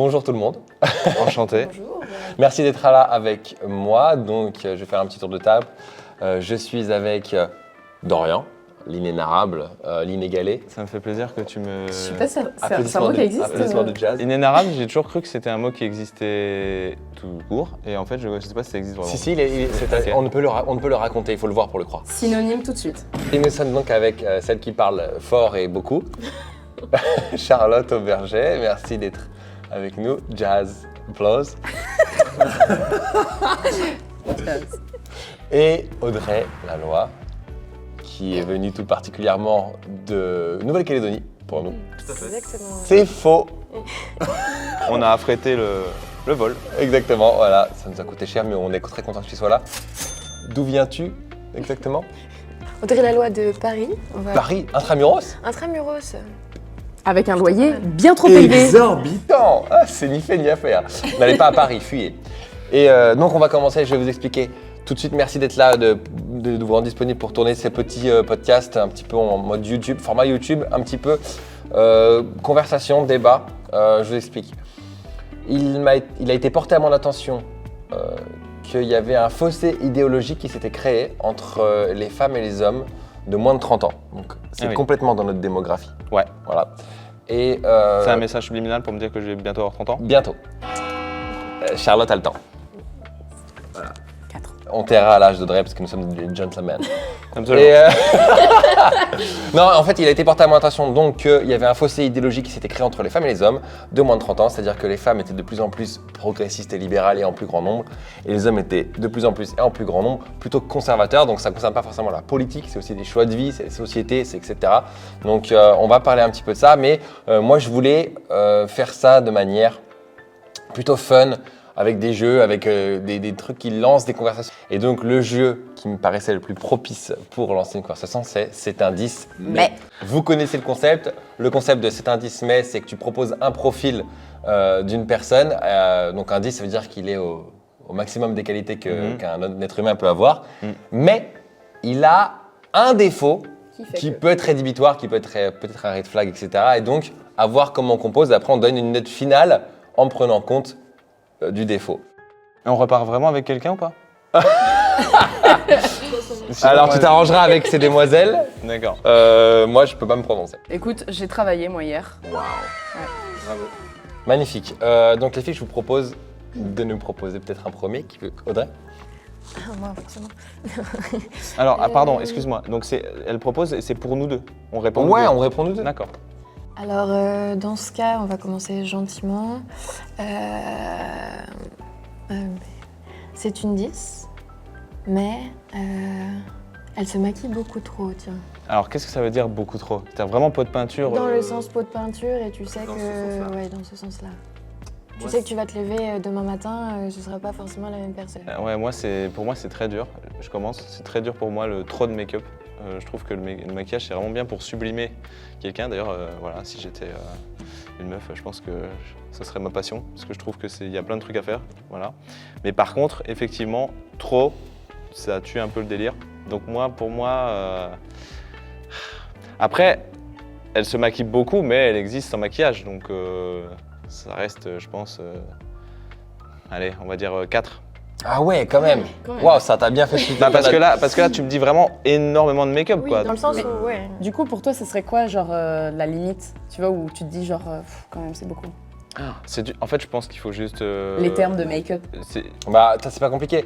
bonjour tout le monde. Enchanté. Bonjour. Merci d'être là avec moi. Donc, je vais faire un petit tour de table. Je suis avec Dorian, l'inénarrable, l'inégalé. Ça me fait plaisir que tu me... Je sais pas, c'est un Applaudissements mot qui existe. applaudissements de jazz. Inénarrable, j'ai toujours cru que c'était un mot qui existait tout court. Et en fait, je ne sais pas si ça existe vraiment. Si, Ok. on ne peut le raconter, il faut le voir pour le croire. Synonyme tout de suite. Et nous sommes donc avec celle qui parle fort et beaucoup, Charlotte Auberger. Merci d'être avec nous. Jazz, applause. Et Audrey Laloy, qui est venue tout particulièrement de Nouvelle-Calédonie pour nous. Exactement. C'est faux. On a affrété le vol. Exactement, voilà. Ça nous a coûté cher, mais on est très content que tu sois là. D'où viens-tu exactement? Audrey Laloy de Paris. On va... Paris, intramuros? Intramuros. Avec un loyer bien trop élevé. Exorbitant. Ah, c'est ni fait ni à faire. N'allez pas à Paris, fuyez. Et donc on va commencer, je vais vous expliquer tout de suite. Merci d'être là, de vous rendre disponible pour tourner ces petits podcasts un petit peu en mode YouTube, format YouTube, un petit peu conversation, débat. Je vous explique. Il a été porté à mon attention qu'il y avait un fossé idéologique qui s'était créé entre les femmes et les hommes de moins de 30 ans. Donc c'est oui. complètement dans notre démographie. Ouais. Voilà. Et C'est un message subliminal pour me dire que je vais bientôt avoir 30 ans. bientôt. Charlotte a le temps. 4. On taira à l'âge d'Audrey parce que nous sommes des gentlemen. Absolument. Et non, en fait, il a été porté à mon attention donc qu'il y avait un fossé idéologique qui s'était créé entre les femmes et les hommes de moins de 30 ans, c'est-à-dire que les femmes étaient de plus en plus progressistes et libérales et en plus grand nombre, et les hommes étaient de plus en plus et en plus grand nombre plutôt conservateurs, donc ça ne concerne pas forcément la politique, c'est aussi des choix de vie, c'est les sociétés, c'est etc. Donc on va parler un petit peu de ça, mais moi je voulais faire ça de manière plutôt fun, avec des jeux, avec des trucs qui lancent des conversations. Et donc le jeu qui me paraissait le plus propice pour lancer une conversation, c'est cet indice mais. Vous connaissez le concept. Le concept de cet indice mais, c'est que tu proposes un profil d'une personne. Donc indice, ça veut dire qu'il est au maximum des qualités qu'un être humain peut avoir. Mais il a un défaut qui peut être rédhibitoire, qui peut être peut-être un red flag, etc. Et donc, à voir comment on compose. Et après, on donne une note finale en prenant compte du défaut. Et on repart vraiment avec quelqu'un ou pas? Alors, tu t'arrangeras avec ces demoiselles. D'accord. Moi, je peux pas me prononcer. Écoute, j'ai travaillé moi hier. Magnifique. Donc, les filles, je vous propose de nous proposer peut-être un premier. Qui veut... Audrey? Moi, forcément. Alors, pardon, excuse-moi. Donc elle propose et c'est pour nous deux. On répond nous Ouais, deux. on répond nous deux. D'accord. Alors, dans ce cas, on va commencer gentiment. C'est une 10, mais elle se maquille beaucoup trop, tiens. Alors, qu'est-ce que ça veut dire beaucoup trop? T'as vraiment pot de peinture Dans le sens pot de peinture, et tu sais dans que... ce sens-là. Ouais, dans ce sens-là. Tu sais que tu vas te lever demain matin, ce ne sera pas forcément la même personne. Ouais, pour moi, c'est très dur. Je commence. C'est très dur pour moi, le trop de make-up. Je trouve que le maquillage, c'est vraiment bien pour sublimer quelqu'un. D'ailleurs, voilà, si j'étais une meuf, je pense que ça serait ma passion, parce que je trouve qu'il y a plein de trucs à faire. Voilà. Mais par contre, effectivement, trop, ça tue un peu le délire. Donc pour moi... Après, elle se maquille beaucoup, mais elle existe sans maquillage. Donc ça reste, je pense... Allez, on va dire 4. Ah ouais, quand même. Quand même. Waouh, ça t'a bien fait chuter. Parce que là, tu me dis vraiment énormément de make-up, Oui, quoi. dans le sens où, ouais. Du coup, pour toi, ce serait quoi, genre, la limite? Tu vois, où tu te dis, genre, quand même, c'est beaucoup. En fait, je pense qu'il faut juste... Les termes de make-up. Bah, ça, c'est pas compliqué.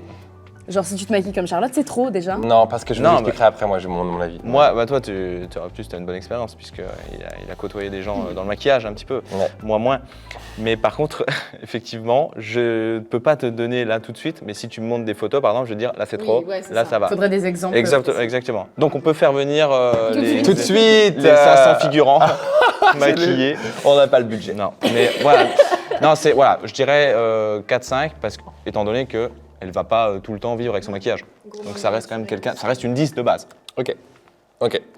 Genre, si tu te maquilles comme Charlotte, c'est trop, déjà. Non, parce que je vous Non, expliquerai après, moi, j'ai mon avis. Moi, toi, t'as une bonne expérience, puisqu'il a côtoyé des gens dans le maquillage un petit peu. Ouais. Moi, moins. Mais par contre, effectivement, je ne peux pas te donner là tout de suite, mais si tu me montres des photos, par exemple, je vais dire, là, c'est trop, là, ça va. Faudrait des exemples. Exactement. Donc, on peut faire venir Tout de suite les 500 figurants maquillés. On n'a pas le budget. Non, mais voilà. Non, voilà, je dirais 4-5, parce que, étant donné que elle va pas tout le temps vivre avec son maquillage. Donc ça reste quand même ça reste une 10 de base. Ok.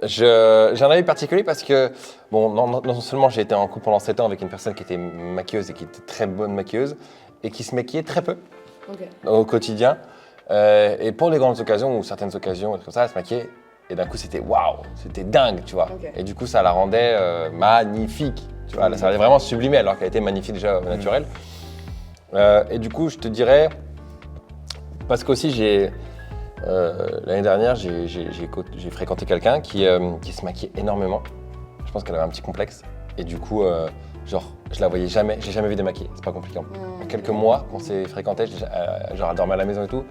J'ai un avis particulier parce que, bon, non seulement j'ai été en couple pendant 7 ans avec une personne qui était maquilleuse et qui était très bonne maquilleuse et qui se maquillait très peu au quotidien. Et pour les grandes occasions ou certaines occasions, comme ça, elle se maquillait et d'un coup c'était waouh, c'était dingue, tu vois. Ok. Et du coup ça la rendait magnifique. Tu vois, là, ça allait vraiment sublimer alors qu'elle était magnifique déjà naturelle. Et du coup, je te dirais, parce qu'aussi l'année dernière, j'ai fréquenté quelqu'un qui se maquillait énormément. Je pense qu'elle avait un petit complexe. Et du coup, je la voyais jamais, j'ai jamais vu démaquillée, c'est pas compliqué. En quelques mois qu'on s'est fréquenté, elle dormait à la maison et tout,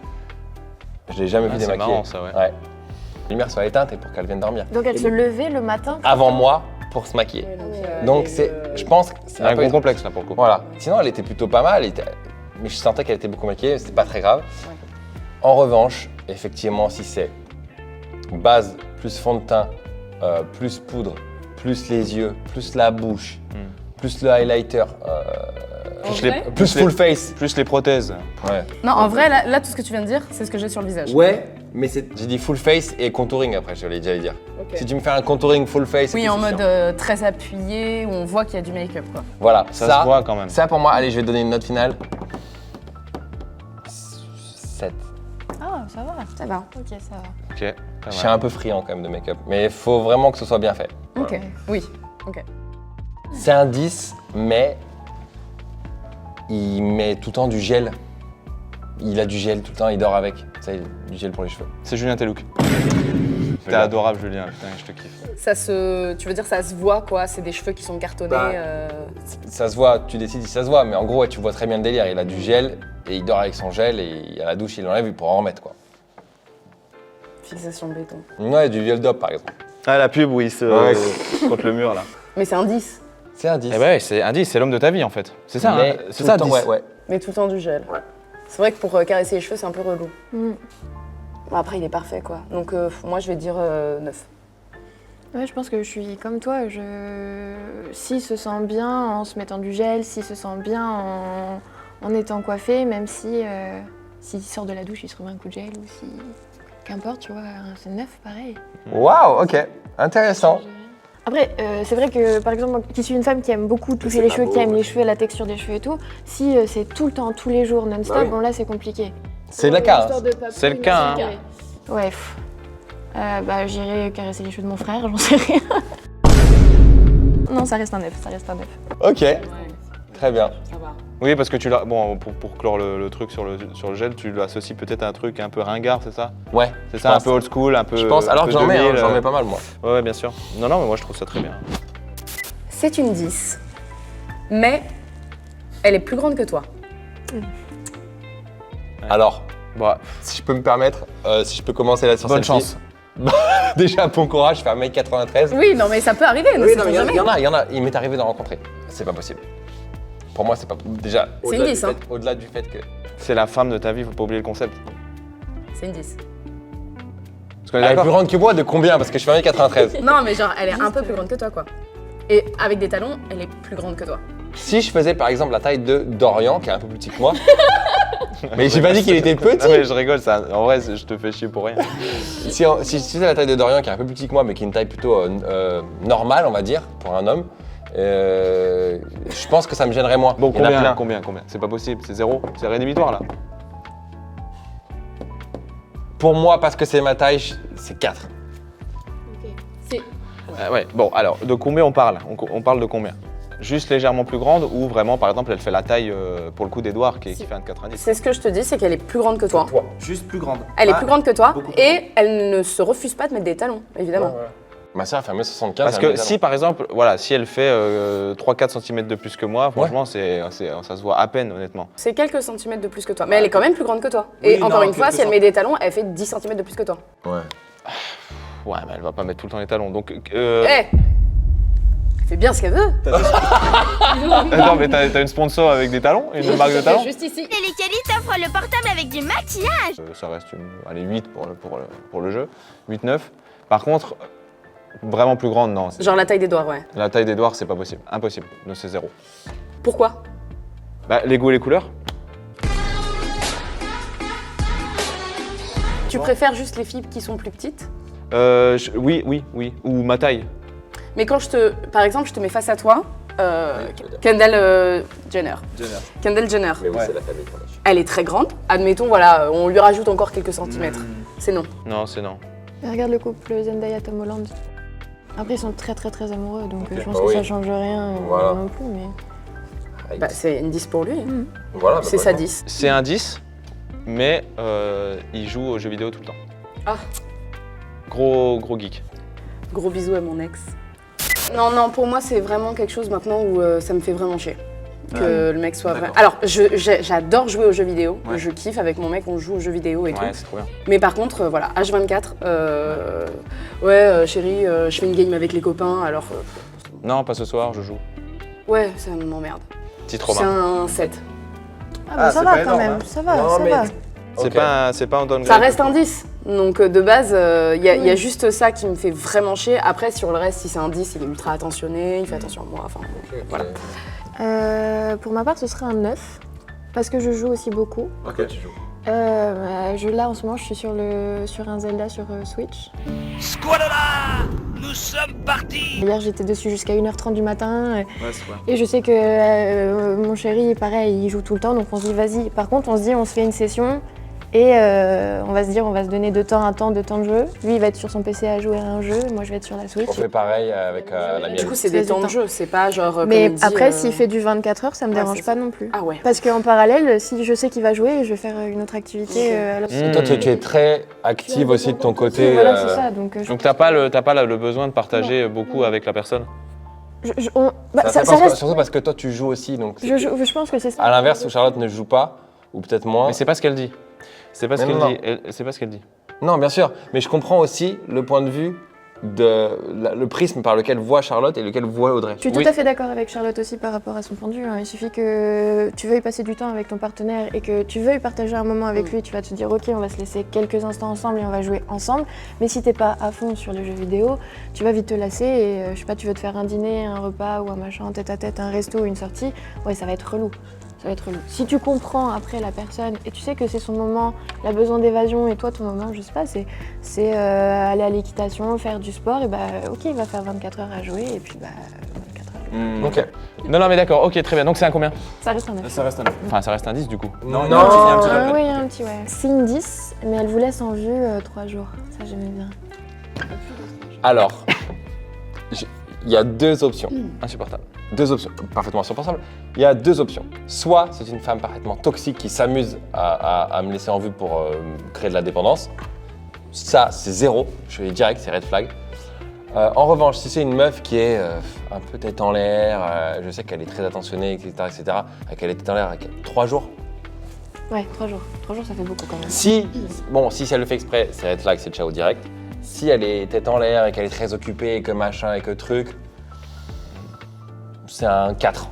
je l'ai jamais vu démaquillée. C'est marrant ça, ouais. La lumière soit éteinte et pour qu'elle vienne dormir. Donc elle se levait le matin. Avant moi, pour se maquiller. Donc je pense que c'est C'est un gros complexe là pour le coup. Voilà. Sinon, elle était plutôt pas mal, mais je sentais qu'elle était beaucoup maquillée, c'était pas très grave. En revanche, effectivement, si c'est base plus fond de teint, plus poudre, plus les yeux, plus la bouche, plus le highlighter, plus full face. Plus les prothèses. Ouais. Non, en vrai, là, tout ce que tu viens de dire, c'est ce que j'ai sur le visage. Ouais, mais j'ai dit full face et contouring après, je l'ai dire. Ok. Si tu me fais un contouring full face, Oui, c'est en suffisant. mode très appuyé, où on voit qu'il y a du make-up, quoi. Voilà, Ça se voit quand même. Ça pour moi, allez, je vais te donner une note finale. 7. Ah, ça va. Ça va. Ok, ça va. Ok. Je suis un peu friand quand même de make-up, mais il faut vraiment que ce soit bien fait. Ok, oui. Ok. C'est un 10, mais il met tout le temps du gel. Il a du gel tout le temps, il dort avec. Ça, il a du gel pour les cheveux. C'est Julien Telouk. T'es Julien. adorable Julien, putain, je te kiffe. Tu veux dire, ça se voit, quoi. C'est des cheveux qui sont cartonnés. Bah, Ça se voit, tu décides si ça se voit, mais en gros, ouais, tu vois très bien le délire. Il a du gel et il dort avec son gel et à la douche, il l'enlève pour en remettre, quoi. Fixation béton. Ouais, du viol d'op, par exemple. Ah la pub où il se contre le mur là. Mais c'est un 10. C'est un 10. Eh ben ouais, c'est un 10, c'est l'homme de ta vie en fait. C'est ça, Mais hein tout c'est le ça, temps, 10. ouais. Mais tout le temps du gel. C'est vrai que pour caresser les cheveux, c'est un peu relou. Bon, après, il est parfait, quoi. Donc, moi, je vais dire 9. Ouais, je pense que je suis comme toi. S'il se sent bien en se mettant du gel, s'il se sent bien en étant coiffé, même s'il sort de la douche, il se remet un coup de gel ou si... Qu'importe, tu vois, c'est 9 pareil. Waouh, ok. Intéressant. Après, c'est vrai que, par exemple, moi qui suis une femme qui aime beaucoup toucher les cheveux, qui aime les cheveux, la texture des cheveux et tout, si c'est tout le temps, tous les jours, non-stop, Bah oui. bon là, c'est compliqué. C'est le cas. Hein. C'est le cas, hein. Ouais, bah j'irai caresser les cheveux de mon frère, j'en sais rien. Non, ça reste un 9, ça reste un 9. Ok. Très bien. Ça va. Oui, parce que tu l'as. Bon, pour clore le truc sur le gel, tu l'associes peut-être à un truc un peu ringard, c'est ça? Ouais. C'est ça, un peu old school, un peu. Je pense, un alors peu que j'en mets, 2000, j'en mets pas mal, moi. Ouais, bien sûr. Non, mais moi je trouve ça très bien. C'est une 10. Mais elle est plus grande que toi. Alors, Bon, si je peux me permettre, si je peux commencer là sur bonne celle-ci. chance. Déjà, bon courage, je fais 1m93. Oui, non, mais ça peut arriver. Oui, c'est non, mais jamais. il y en a. Il m'est arrivé d'en rencontrer. C'est pas possible. Pour moi, c'est pas. Déjà, C'est au-delà une du 10, hein. fait- au-delà du fait que. C'est la femme de ta vie, faut pas oublier le concept. C'est une 10. Parce qu'on est Elle est plus d'accord. grande que moi de combien? Parce que je fais 1m93. Non, mais genre, elle est un peu plus grande que toi, quoi. Et avec des talons, elle est plus grande que toi. Si je faisais par exemple la taille de Dorian, qui est un peu plus petit que moi. Mais j'ai pas dit qu'il était petit. Non, mais je rigole, ça. En vrai, je te fais chier pour rien. Si je faisais la taille de Dorian, qui est un peu plus petit que moi, mais qui est une taille plutôt normale, on va dire, pour un homme, je pense que ça me gênerait moins. Bon, Il y en a plein. combien C'est pas possible, c'est 0. C'est rédhibitoire là. Pour moi, parce que c'est ma taille, c'est 4. Ouais, bon, alors, de combien on parle on parle de combien? Juste légèrement plus grande ou vraiment, par exemple, elle fait la taille, pour le coup, d'Edouard qui fait 1,90 m. C'est ce que je te dis, c'est qu'elle est plus grande que toi. Juste plus grande. Elle est Ah, plus grande que toi beaucoup plus et elle ne se refuse pas de mettre des talons, évidemment. Ma soeur fait 1m75. Parce elle que met des si, talons. par exemple, voilà, si elle fait 3-4 cm de plus que moi, franchement, ça se voit à peine, honnêtement. C'est quelques centimètres de plus que toi. Mais elle est quand même plus grande que toi. Oui, Et encore non, une fois, quelques si elle met des talons, elle fait 10 cm de plus que toi. Ouais. Ouais, mais elle va pas mettre tout le temps les talons. Donc, Eh Elle fait bien ce qu'elle veut. attends, mais t'as une sponsor avec des talons? Une marque de talons? Juste ici. Télécali t'offre le portable avec du maquillage. Ça reste allez, 8 pour le jeu. 8-9. Par contre, vraiment plus grande, non. Genre la taille des doigts, ouais. La taille d'Edouard, c'est pas possible. Impossible. Non, c'est 0. Pourquoi? Bah, les goûts et les couleurs? Tu préfères juste les filles qui sont plus petites? Oui. Ou ma taille. Mais quand par exemple, je te mets face à toi, Kendall Jenner. Kendall Jenner. Mais oui, c'est la famille Kardashian. Elle est très grande. Admettons, voilà, on lui rajoute encore quelques centimètres. C'est non. Non, c'est non. Mais regarde le couple Zendaya Tom Holland. Après, ils sont très très très amoureux, donc je pense Bah que oui. ça change rien Voilà. non plus. Mais... Bah, c'est une 10 pour lui. Voilà, C'est sa 10. C'est un 10, mais il joue aux jeux vidéo tout le temps. Ah. Gros geek. Gros bisous à mon ex. Non, pour moi, c'est vraiment quelque chose maintenant où ça me fait vraiment chier. Que le mec soit vrai. Alors, j'adore jouer aux jeux vidéo. Ouais. Je kiffe avec mon mec, on joue aux jeux vidéo et Ouais, tout. c'est trop bien. Mais par contre, voilà, H24, chérie, je fais une game avec les copains, alors Non, pas ce soir, je joue. ouais, ça m'emmerde. Petit C'est Romain. un 7. Ah bah ça c'est va pas quand énorme, même, hein. ça va, Non, ça mais- va. C'est Ok. pas un downgrade. Ça reste un 10. Donc de base, il y a Oui. juste ça qui me fait vraiment chier. Après, sur le reste, si c'est un 10, il est ultra attentionné, il fait attention à moi. Enfin, voilà. Pour ma part, ce serait un 9, parce que je joue aussi beaucoup. Ok, tu joues. Là, en ce moment, je suis sur un Zelda sur Switch. Squalala, nous sommes partis. Hier, j'étais dessus jusqu'à 1h30 du matin. Ouais, c'est vrai. Et je sais que mon chéri, pareil, il joue tout le temps, donc on se dit vas-y. Par contre, on se dit on se fait une session et on va se dire on va se donner de temps de jeu. Lui, il va être sur son PC à jouer à un jeu, moi je vais être sur la Switch. On fait pareil avec la mienne. Du coup, c'est des temps de jeu, c'est pas genre. Mais comme on dit, après, s'il fait du 24 heures, ça me ouais, dérange c'est pas ça. non plus. Ah ouais. Parce qu'en parallèle, si je sais qu'il va jouer, je vais faire une autre activité. Ok. Et toi, tu es très active aussi de ton côté. Voilà, c'est ça. Donc, Donc t'as pas le besoin de partager beaucoup avec la personne. ça parce que- reste. Surtout parce que toi, tu joues aussi. Donc Je pense que c'est ça. à l'inverse, où Charlotte ne joue pas, ou peut-être moins. Mais c'est pas ce qu'elle dit. C'est pas ce Mais qu'elle non, dit. C'est pas ce qu'elle dit. Non, bien sûr. Mais je comprends aussi le point de vue le prisme par lequel voit Charlotte et lequel voit Audrey. Je suis tout à fait d'accord avec Charlotte aussi par rapport à son point de vue. Hein. Il suffit que tu veuilles passer du temps avec ton partenaire et que tu veuilles partager un moment avec lui. Tu vas te dire ok, on va se laisser quelques instants ensemble et on va jouer ensemble. Mais si t'es pas à fond sur le jeu vidéo, tu vas vite te lasser et je sais pas, tu veux te faire un dîner, un repas ou un machin tête à tête, un resto ou une sortie. Ouais, ça va être relou. Ça va être relou. Si tu comprends après la personne et tu sais que c'est son moment, il a besoin d'évasion et toi ton moment, je sais pas, c'est aller à l'équitation, faire du sport et bah ok, il va faire 24 heures à jouer et puis bah 24 heures. Ok. Non, mais d'accord, ok, très bien. Donc c'est un combien? Ça reste un 9. Ça reste un 9. Enfin, ça reste un 10 du coup. Non, Oui, il y a un petit, ouais. C'est une 10, mais elle vous laisse en vue 3 jours. Ça, j'aimais bien. Alors, il y a deux options. Insupportable. Deux options, parfaitement insupportables. Il y a deux options. Soit c'est une femme parfaitement toxique qui s'amuse à me laisser en vue pour créer de la dépendance. Ça, c'est zéro. Je vais direct, c'est red flag. En revanche, si c'est une meuf qui est un peu tête en l'air, je sais qu'elle est très attentionnée, etc., qu'elle est tête en l'air avec 3 jours. Ouais, 3 jours. 3 jours, ça fait beaucoup quand même. Si elle le fait exprès, c'est red flag, c'est ciao direct. Si elle est tête en l'air et qu'elle est très occupée, que machin et que truc, c'est un 4.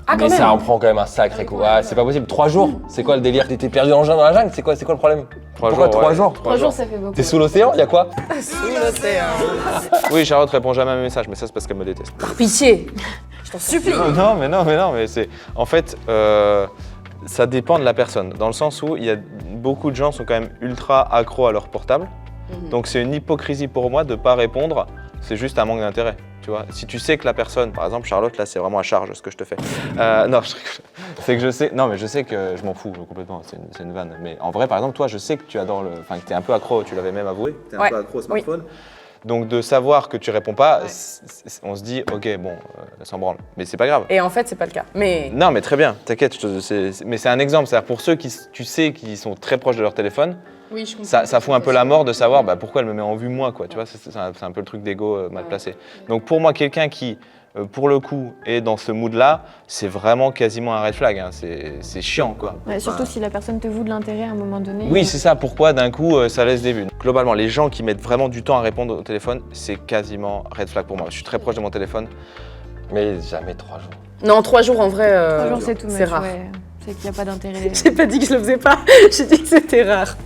Ah, Mais quand même. ça en prend quand même un sacré coup. Ah, c'est pas possible. 3 jours, c'est quoi le délire? T'étais perdu dans la jungle? C'est quoi le problème? Pourquoi 3 jours? 3 jours, ça fait beaucoup. T'es sous l'océan? Y'a quoi? Oui, Charlotte répond jamais à mes messages, mais ça c'est parce qu'elle me déteste. Par pitié, je t'en supplie. Non, mais c'est. En fait, ça dépend de la personne. Dans le sens où il y a beaucoup de gens sont quand même ultra accros à leur portable. Donc c'est une hypocrisie pour moi de ne pas répondre. C'est juste un manque d'intérêt. Tu vois, si tu sais que la personne, par exemple Charlotte, là c'est vraiment à charge ce que je te fais. Non, c'est que je sais. Non, mais je sais que je m'en fous complètement. C'est une vanne. Mais en vrai, par exemple, toi, je sais que tu adores enfin que t'es un peu accro. Tu l'avais même avoué. T'es un Ouais. peu accro au smartphone. Donc de savoir que tu réponds pas, on se dit ok bon, s'en branle. Mais c'est pas grave. Et en fait, c'est pas le cas. Mais Non, mais très bien, t'inquiète, mais c'est un exemple. C'est-à-dire pour ceux qui, tu sais, qui sont très proches de leur téléphone, oui, je comprends. ça fout un peu la mort de savoir pourquoi elle me met en vue moi, quoi. Tu vois, c'est un peu le truc d'ego mal placé. Donc pour moi, quelqu'un qui, pour le coup, est dans ce mood-là, c'est vraiment quasiment un red flag. Hein. C'est chiant, quoi. Ouais, surtout si la personne te voue de l'intérêt à un moment donné. Oui, c'est ça. Pourquoi d'un coup ça laisse des vues? Globalement, les gens qui mettent vraiment du temps à répondre au téléphone, c'est quasiment red flag pour moi. Je suis très proche de mon téléphone. Mais jamais 3 jours. Non, 3 jours en vrai, 3 jours, c'est tout c'est much, rare. ouais. C'est qu'il n'y a pas d'intérêt. J'ai pas dit que je le faisais pas, j'ai dit que c'était rare.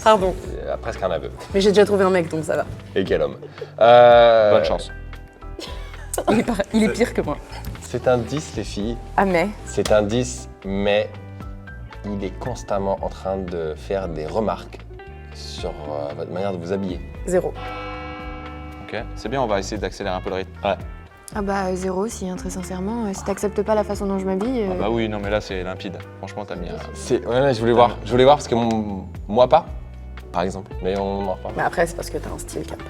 Pardon. Presque un aveu. Mais j'ai déjà trouvé un mec, donc ça va. Et quel homme. Bonne chance. Il est pire que moi. C'est un 10, les filles. Ah mais C'est un 10, mais il est constamment en train de faire des remarques sur votre manière de vous habiller. 0. Ok, c'est bien. On va essayer d'accélérer un peu le rythme. Ah bah 0 aussi, hein, très sincèrement. Si t'acceptes pas la façon dont je m'habille... Ah bah oui, non mais là c'est limpide. Franchement, t'as mis un. Ouais, je voulais voir. Je voulais voir parce que moi pas, par exemple. Mais on en reparle. Mais après, c'est parce que t'as un style qui est un peu...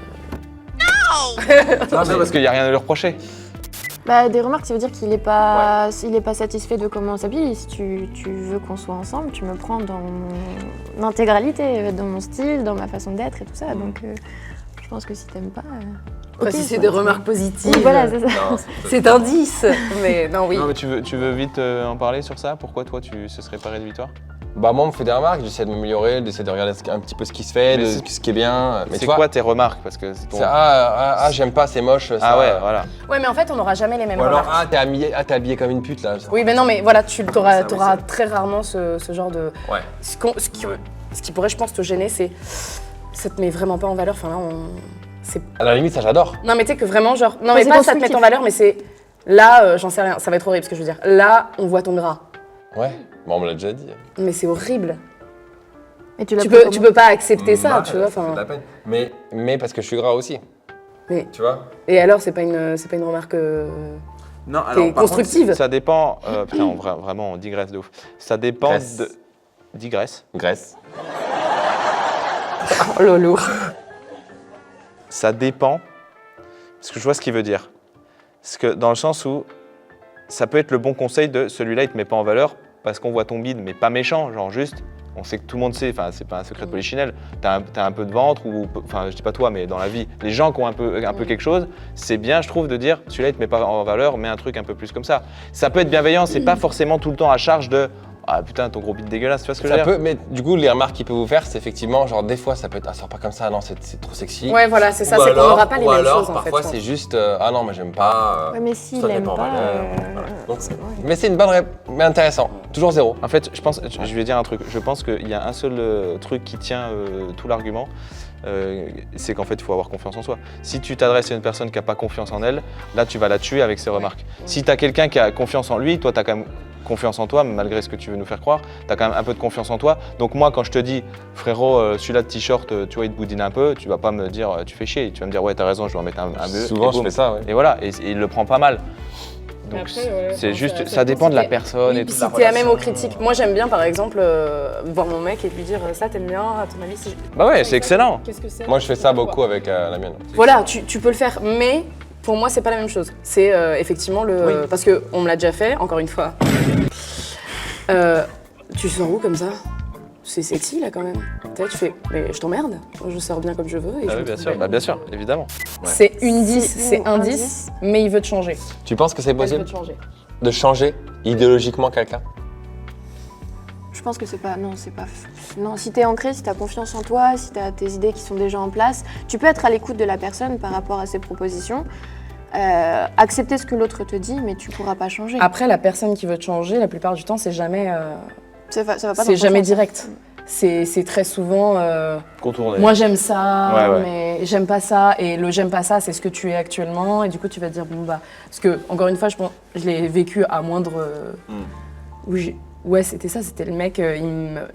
Parce qu'il n'y a rien à lui reprocher. Bah, des remarques, ça veut dire qu'il n'est pas, il est pas satisfait de comment on s'habille. Si tu veux qu'on soit ensemble, tu me prends dans mon intégralité, dans mon style, dans ma façon d'être et tout ça. Donc, je pense que si t'aimes pas... Après, ok, si c'est quoi. des remarques positives, Oui, voilà, c'est ça. c'est un 10. Mais non, oui. Non, mais tu veux vite en parler sur ça? Pourquoi toi, ce serait pas rédhibitoire? Bah moi on me fait des remarques, j'essaie de m'améliorer, j'essaie de regarder un petit peu ce qui se fait, Mais ce qui est bien. Mais C'est tu vois, quoi tes remarques? Parce que c'est ton... c'est j'aime pas, c'est moche. Ça, Ah ouais, voilà. Ouais, mais en fait, on n'aura jamais les mêmes Ou alors remarques. t'es habillé comme une pute là. Oui, mais non, mais voilà, tu auras Ça, oui, ça. très rarement ce genre de... Ouais. Ce qui pourrait, je pense, te gêner, c'est... Ça te met vraiment pas en valeur. Enfin, là, c'est... À la limite ça j'adore. Non, mais tu sais que vraiment, genre... Non, Ouais, mais c'est pas ça te met constructif. en valeur, mais c'est... Là, j'en sais rien, ça va être horrible ce que je veux dire. Là, on voit ton gras. Ouais, bon on me l'a déjà dit. Mais c'est horrible. Et tu l'as Tu pris peux comment pas accepter ça, Bah, tu vois. ça fait Enfin, de la peine. Mais parce que je suis gras aussi. Mais- Tu vois. Et alors, c'est pas une remarque Non, qui est constructive. Ça dépend... putain, vraiment, on digresse de ouf. Ça dépend Graisse. de... Digresse. Graisse. Oh, lolo. Ça dépend, parce que je vois ce qu'il veut dire. Parce que dans le sens où ça peut être le bon conseil de celui-là, il te met pas en valeur parce qu'on voit ton bide, mais pas méchant, genre juste, on sait que tout le monde sait, enfin c'est pas un secret de polichinelle, t'as un peu de ventre, ou enfin je dis pas toi, mais dans la vie, les gens qui ont un peu quelque chose, c'est bien je trouve de dire, celui-là il te met pas en valeur, mais un truc un peu plus comme ça. Ça peut être bienveillant, c'est pas forcément tout le temps à charge de ah putain ton gros bide dégueulasse, tu vois ce que je veux Ça dire? peut, mais du coup les remarques qu'il peut vous faire c'est effectivement genre des fois ça peut être ah sors pas comme ça, non c'est trop sexy. Ouais, voilà, c'est ça, Ou c'est qu'on alors- n'aura pas les ou mêmes alors, choses en fait. parfois je pense. c'est juste ah non mais j'aime pas. Ouais, mais s'il ça te met aime pas en pas... valeur. Voilà. Donc, mais c'est une bonne mais intéressant. Toujours zéro. En fait, je pense, je vais dire un truc. Je pense qu'il y a un seul truc qui tient tout l'argument, c'est qu'en fait, il faut avoir confiance en soi. Si tu t'adresses à une personne qui n'a pas confiance en elle, là, tu vas la tuer avec ses remarques. Si tu as quelqu'un qui a confiance en lui, toi, tu as quand même confiance en toi, malgré ce que tu veux nous faire croire, tu as quand même un peu de confiance en toi. Donc moi, quand je te dis, frérot, celui-là de t-shirt, tu vois, il te boudine un peu, tu vas pas me dire, tu fais chier. Tu vas me dire, ouais, t'as raison, je dois en mettre un peu. Souvent et je boum. fais ça. Ouais. Et voilà, et il le prend pas mal. Mais Donc après, ouais, c'est enfin, juste, ça ça dépend de la dépend si personne et Oui, tout. si t'es à même aux critiques. Moi, j'aime bien, par exemple, voir mon mec et lui dire ça, t'aimes bien, à ton avis, si... Bah ouais, c'est excellent. Qu'est-ce que c'est Moi je fais ça beaucoup avec la mienne. Voilà, tu peux le faire, mais pour moi, c'est pas la même chose. C'est effectivement le. Parce qu'on me l'a déjà fait, encore une fois. Tu sors où comme ça? C'est sexy là quand même. Tu fais, mais je t'emmerde, je sors bien comme je veux. Et Ah je oui, me bien trouve sûr, belle. bah bien sûr, évidemment. C'est une 10, Si, c'est ou un un 10, mais il veut te changer. Tu penses que c'est Elle veut possible te changer. de changer idéologiquement quelqu'un? Je pense que c'est pas... Non, c'est pas... Non, si t'es ancré, si t'as confiance en toi, si t'as tes idées qui sont déjà en place, tu peux être à l'écoute de la personne par rapport à ses propositions, accepter ce que l'autre te dit, mais tu pourras pas changer. Après, la personne qui veut te changer, la plupart du temps, c'est jamais, Ça va pas dans c'est ton jamais sens. direct. C'est très souvent. Contourner. Moi j'aime ça, Ouais, ouais. mais j'aime pas ça. Et le j'aime pas ça, c'est ce que tu es actuellement. Et du coup, tu vas te dire, bon bah. Parce que, encore une fois, je l'ai vécu à moindre. Ouais, c'était ça, c'était le mec, il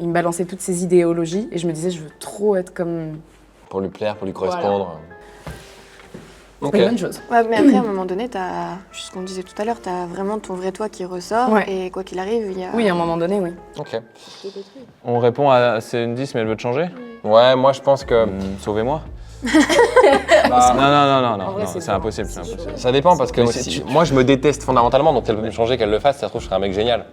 me balançait toutes ses idéologies. Et je me disais, je veux trop être comme. Pour lui plaire, pour lui correspondre. C'est pas une bonne chose. Ouais, mais après, à un moment donné, t'as, juste ce qu'on disait tout à l'heure, t'as vraiment ton vrai toi qui ressort, Ouais. et quoi qu'il arrive, il y a... Oui, à un moment donné, oui. Ok. On répond à c'est une 10 mais elle veut te changer. Ouais, moi je pense que Sauvez-moi. bah, Non, vrai, non, c'est c'est dur. impossible, c'est impossible. ça dépend parce que Mais aussi, moi je me déteste fondamentalement, donc si elle veut me changer, qu'elle le fasse, ça se trouve je serais un mec génial.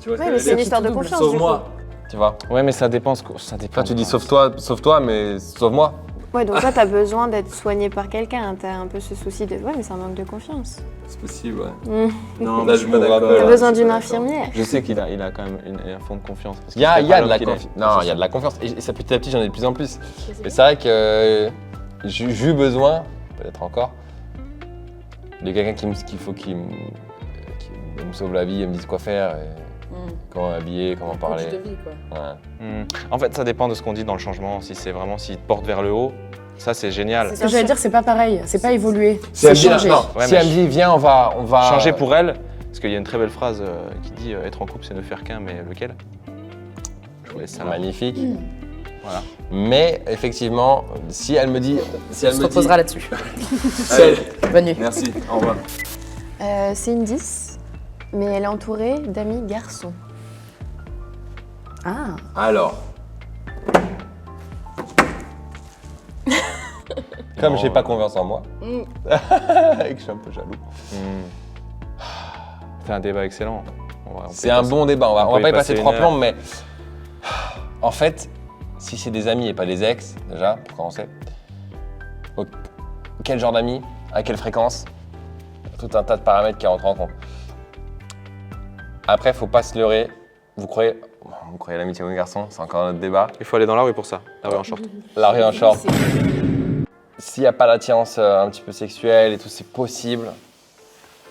Tu vois ce Ouais, que mais je c'est veux une dire histoire de confiance, Sauve-moi. Tu vois. Ouais, mais ça dépend. Ça dépend. Toi tu dis sauve-toi, mais sauve-moi. Ouais, donc toi, t'as besoin d'être soigné par quelqu'un, t'as un peu ce souci de... Ouais, mais c'est un manque de confiance. C'est possible, ouais. Mm. Non, Là, je suis je pas me vois d'accord. pas. T'as Voilà, besoin Je suis d'une pas d'accord. infirmière. Je sais qu'il a quand même un fond de confiance. parce Il y a, qu'il il y a fait de pas la l'homme qu'il confiance. est. Non, il y a de la confiance. Et ça petit à petit, j'en ai de plus en plus. Mais c'est vrai que j'ai eu besoin, peut-être encore, de quelqu'un qui me sauve la vie et me dise quoi faire, et comment m'habiller, comment parler. Ouais. En fait, ça dépend de ce qu'on dit dans le changement. Si c'est vraiment s'il te porte vers le haut, ça c'est génial. Ce que j'allais dire, c'est pas pareil, c'est pas évoluer. Si elle C'est me dit, changer. non, Ouais, si mais elle me dit viens, on va Changer pour elle, parce qu'il y a une très belle phrase qui dit être en couple c'est ne faire qu'un, mais lequel? Je vous laisse ça là. magnifique. Voilà. Mais effectivement, si elle me dit, si On elle se me dit, reposera là-dessus. si elle- Bonne nuit. Merci, au revoir. C'est une 10, mais elle est entourée d'amis garçons. Ah, alors. Comme Non, j'ai pas confiance en moi Mm. et que je suis un peu jaloux. C'est un débat excellent. On peut C'est y un passer. bon débat, on va peut pas y y passer passer 3 une plombes, mais en fait, si c'est des amis et pas des ex, déjà, pour commencer, quel genre d'amis, à quelle fréquence, tout un tas de paramètres qui rentrent en compte. Après, faut pas se leurrer, vous croyez l'amitié aux garçons, c'est encore un autre débat. Il faut aller dans la rue pour ça, la rue en short. La rue en short, C'est- s'il n'y a pas d'attirance un petit peu sexuelle et tout, c'est possible.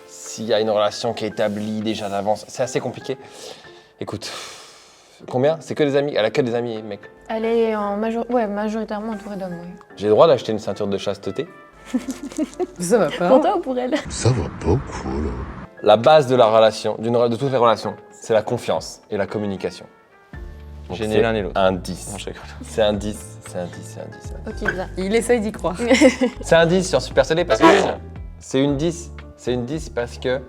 S'il y a une relation qui est établie déjà d'avance, c'est assez compliqué. Écoute, combien? C'est que des amis? Elle a que des amis, mec. Elle est majoritairement entourée d'hommes, oui. J'ai le droit d'acheter une ceinture de chasteté? Ça va pas. Pour toi ou pour elle? La base de la relation, de toutes les relations, c'est la confiance et la communication. Donc J'ai ni c'est l'un ni l'autre. un 10. Non, je rigole. C'est un 10, c'est un 10, c'est un 10. c'est un 10. Ok, bien. Il essaye d'y croire. C'est un 10, j'en suis persuadé parce que c'est une 10. C'est une 10 parce que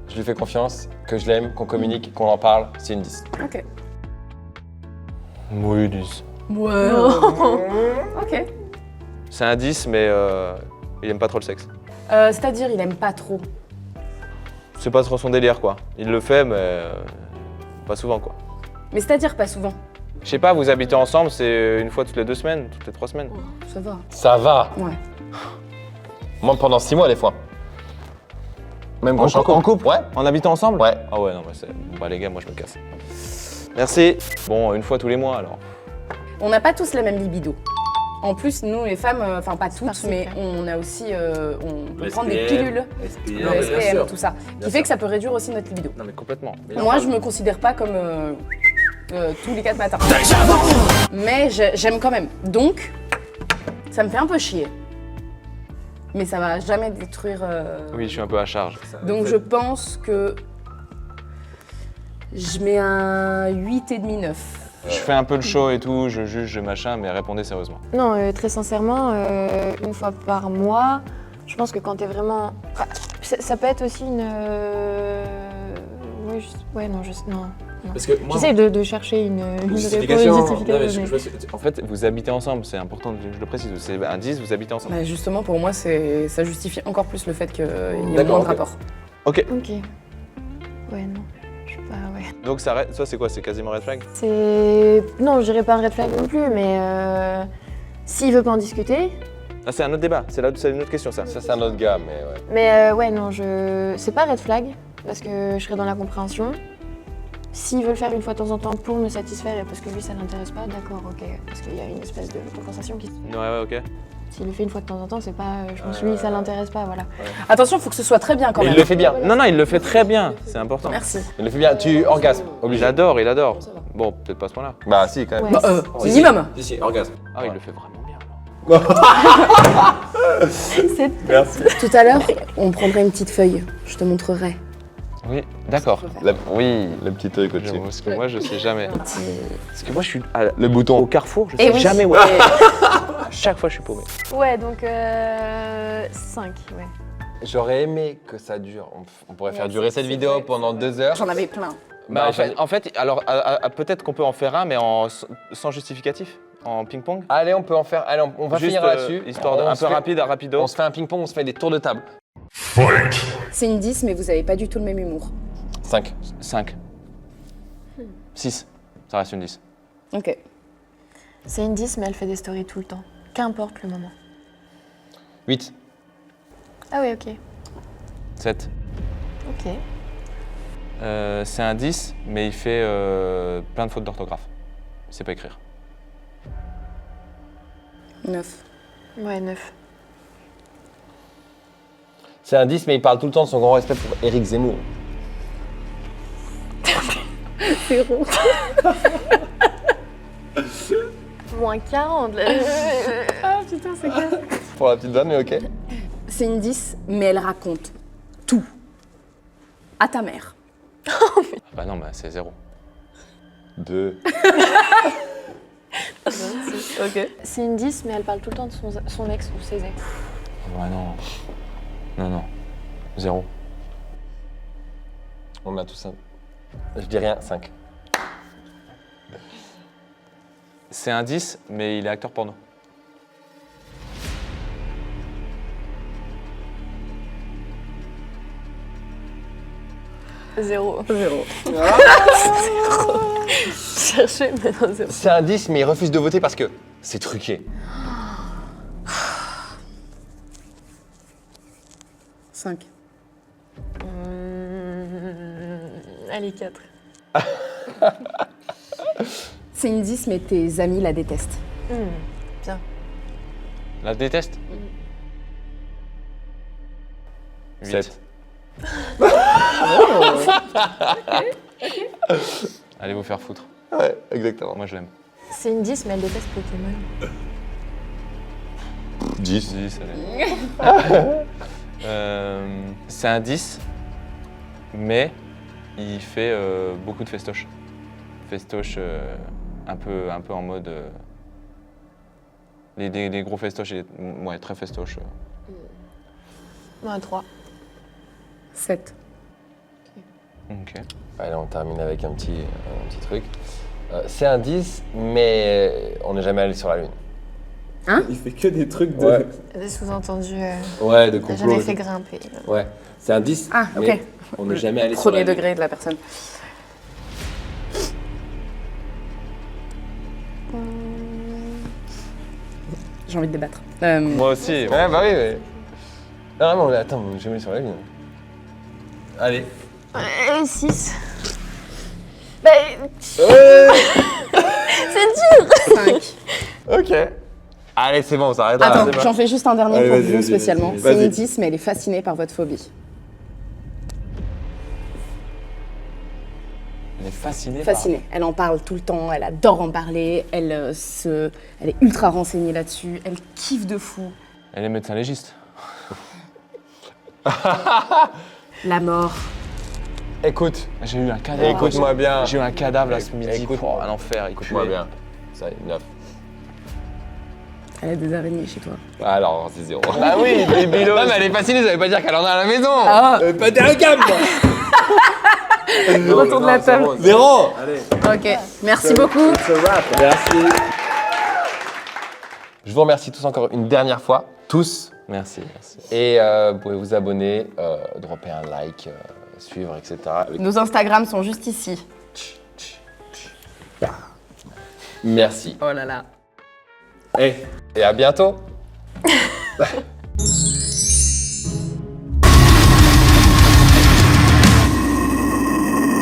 je lui fais confiance, que je l'aime, qu'on communique, qu'on en parle, c'est une 10. Ok. Oui, 10. Ouais. Ok. C'est un 10, mais il aime pas trop le sexe. C'est-à-dire, il aime pas trop. C'est pas trop son délire, quoi. Il le fait, mais pas souvent, quoi. Mais c'est-à-dire pas souvent. Je sais pas, vous habitez ensemble, c'est une fois toutes les 2 semaines, toutes les 3 semaines. Ça va. Ça va. Ouais. Moi pendant 6 mois des fois. Même quand En je suis couple en couple. Ouais. En habitant ensemble? Ouais. Ah ouais, non, mais c'est... Bon, bah les gars, moi je me casse. Merci. Bon, une fois tous les mois, alors. On n'a pas tous la même libido. En plus, nous les femmes, enfin pas toutes, Parfait, mais ouais. on a aussi, on peut Le prendre des SPM, pilules, SPM, le bien SPM, sûr. tout ça, Bien qui fait sûr. que ça peut réduire aussi notre libido. Non, mais complètement. Moi, je me considère pas comme tous les 4 matins. Mais j'aime quand même. Donc, ça me fait un peu chier. Mais ça va jamais détruire. Oui, je suis un peu à charge. Donc, je pense que je mets un 8,5, 9. Je fais un peu le show et tout, je juge, je machin, mais répondez sérieusement. Non, très sincèrement, une fois par mois, je pense que quand t'es vraiment... Enfin, ça peut être aussi une... Ouais, ouais, non, non. Parce que moi, J'essaye de chercher une justification. réponse, Non, mais mais- je En fait, vous habitez ensemble, c'est important, je le précise. C'est un 10, vous habitez ensemble. Bah, justement, pour moi, ça justifie encore plus le fait qu'il y ait D'accord, moins de ok. rapports. Ok. Ouais, non. Je sais pas, ouais. Donc ça, c'est quoi? C'est quasiment red flag? C'est... Non, je dirais pas un red flag non plus, mais s'il veut pas en discuter... Ah, c'est un autre débat, c'est une autre question, ça. Ça c'est un autre gars, mais ouais. Mais ouais, non, c'est pas red flag, parce que je serais dans la compréhension. S'il veut le faire une fois de temps en temps pour me satisfaire et parce que lui ça l'intéresse pas, d'accord, ok. Parce qu'il y a une espèce de compensation qui se fait. Ouais, ok. S'il le fait une fois de temps en temps, c'est pas... je pense que lui ça l'intéresse pas, voilà. Attention, il faut que ce soit très bien quand Mais même. il le fait bien. Non, il le fait très bien, c'est important. Merci. Il le fait bien. Tu orgasmes, Il obligé. adore, il adore. Bon, peut-être pas à ce point-là. Bah si quand même. Ouais. Bah, minimum. Si, orgasme. Ah, Ouais. il le fait vraiment bien, alors. Merci. Tout à l'heure, on prendrait une petite feuille. Je te montrerai. Oui, d'accord. Oui, le petit truc au-dessus. J'avoue, parce que moi, je sais jamais. Parce que moi, je suis Le bouton. au carrefour, je Eh sais oui. jamais où aller. À chaque fois, je suis paumé. Ouais, donc 5, ouais. J'aurais aimé que ça dure. On pourrait faire Ouais, durer cette vidéo pendant 2 heures. J'en avais plein. Bah, en fait, alors, peut-être qu'on peut en faire un, mais sans justificatif, en ping-pong. Allez, on peut en faire. Allez, on va Juste, finir là-dessus. histoire On un se peu fait- rapide, rapido. On se fait un ping-pong, on se fait des tours de table. C'est une 10, mais vous avez pas du tout le même humour. 5. 5. 6. Ça reste une 10. Ok. C'est une 10, mais elle fait des stories tout le temps. Qu'importe le moment. 8. Ah ouais, ok. 7. Ok. C'est un 10, mais il fait plein de fautes d'orthographe. Il sait pas écrire. 9. Ouais, 9. C'est un 10, mais il parle tout le temps de son grand respect pour Éric Zemmour. 0. Moins 40, là. Ah putain, c'est clair. Pour la petite donne, mais ok. C'est une 10, mais elle raconte tout. À ta mère. Bah non, bah c'est 0. 2. Ok. C'est une 10, mais elle parle tout le temps de son ex ou ses ex. Ouais, non. Non. 0. On a tout ça. Je dis rien, 5. C'est un 10, mais il est acteur porno. 0. 0. Chercher, mais non, 0. C'est un 10, mais il refuse de voter parce que c'est truqué. 5. Allez, 4. C'est une 10, mais tes amis la détestent. Bien. La déteste 8. 7. Allez vous faire foutre. Ouais, exactement. Moi je l'aime. C'est une 10, mais elle déteste Pokémon. 10. 10, allez. C'est un 10, mais il fait beaucoup de festoche. Festoche un peu en mode... les gros festoches, il est ouais, très festoche. Moi, 3. 7. Ok. Allez, on termine avec un petit truc. C'est un 10, mais on n'est jamais allé sur la Lune. Il fait que des trucs de. Ouais. Des sous-entendus, Ouais, de t'as complot. jamais fait grimper. Ouais. C'est un 10. Ah, ok. mais on n'est jamais allé sur la Premier Lune. degré de la personne. J'ai envie de débattre. Moi aussi. Ouais, bah oui, mais... Non, mais attends, on n'est jamais allé sur la Lune. Allez. 6. Bah, 5. Ok. Allez, c'est bon, on s'arrête là. Attends, C'est bon. j'en fais juste un dernier Allez, pour vas-y, vous vas-y, spécialement. vas-y. C'est Vas-y. une 10, mais elle est fascinée par votre phobie. Elle est fascinée. Fascinée. Elle en parle tout le temps, elle adore en parler, elle est ultra renseignée là-dessus, elle kiffe de fou. Elle est médecin légiste. La mort. Écoute, J'ai eu un cadavre. écoute-moi bien. J'ai eu un cadavre là ce midi. Écoute- Oh, un enfer. Écoute-moi bien. Ça, 9. Elle a des araignées chez toi. Alors, c'est 0. Bah oui, débile. Non, mais elle est fascinée, ça veut pas dire qu'elle en a à la maison. Ah, Pas d'un gamme, moi. autour de la table. 0. Allez. Ok, merci beaucoup. It's a wrap. Merci. Je vous remercie tous encore une dernière fois. Tous. Merci, merci. Et vous pouvez vous abonner, dropper un like, suivre, etc. Nos Instagrams sont juste ici. Merci. Oh là là. Hey. Et à bientôt.